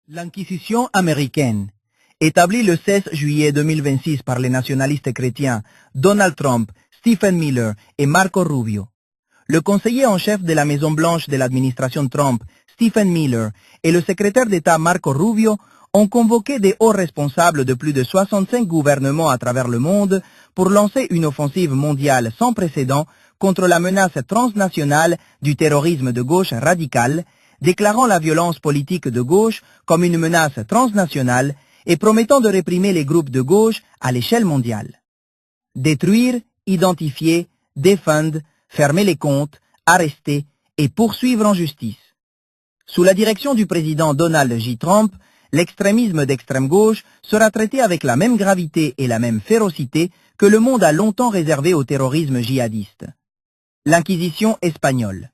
L'Inquisition américaine, établie le 16 juillet 2026 par les nationalistes chrétiens Donald Trump, Stephen Miller et Marco Rubio. Le conseiller en chef de la Maison-Blanche de l'administration Trump, Stephen Miller, et le secrétaire d'État Marco Rubio ont convoqué des hauts responsables de plus de 65 gouvernements à travers le monde pour lancer une offensive mondiale sans précédent contre la menace transnationale du terrorisme de gauche radical, déclarant la violence politique de gauche comme une menace transnationale et promettant de réprimer les groupes de gauche à l'échelle mondiale. Détruire, identifier, défendre, fermer les comptes, arrester et poursuivre en justice. Sous la direction du président Donald J. Trump, l'extrémisme d'extrême gauche sera traité avec la même gravité et la même férocité que le monde a longtemps réservé au terrorisme djihadiste. L'Inquisition espagnole.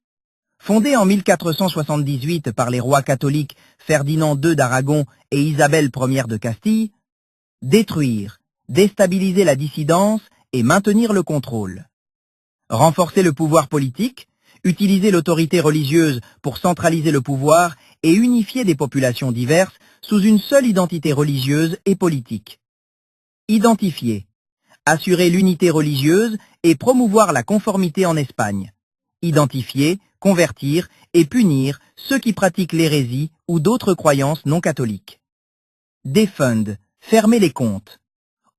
Fondée en 1478 par les rois catholiques Ferdinand II d'Aragon et Isabelle Ier de Castille, détruire, déstabiliser la dissidence et maintenir le contrôle. Renforcer le pouvoir politique, utiliser l'autorité religieuse pour centraliser le pouvoir et unifier des populations diverses sous une seule identité religieuse et politique. Identifier, assurer l'unité religieuse et promouvoir la conformité en Espagne. Identifier, convertir et punir ceux qui pratiquent l'hérésie ou d'autres croyances non catholiques. Defund, fermer les comptes.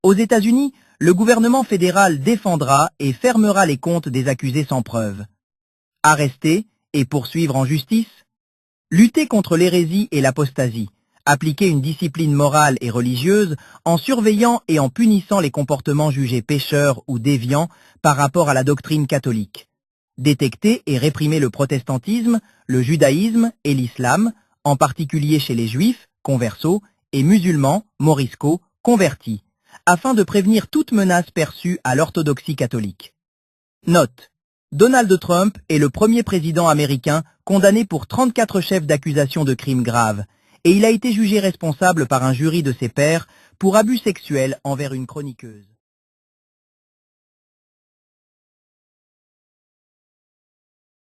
Aux États-Unis, le gouvernement fédéral défendra et fermera les comptes des accusés sans preuve. Arrester et poursuivre en justice. Lutter contre l'hérésie et l'apostasie. Appliquer une discipline morale et religieuse en surveillant et en punissant les comportements jugés pécheurs ou déviants par rapport à la doctrine catholique. Détecter et réprimer le protestantisme, le judaïsme et l'islam, en particulier chez les juifs, conversos, et musulmans, moriscos, convertis, afin de prévenir toute menace perçue à l'orthodoxie catholique. Note. Donald Trump est le premier président américain condamné pour 34 chefs d'accusation de crimes graves, et il a été jugé responsable par un jury de ses pairs pour abus sexuels envers une chroniqueuse.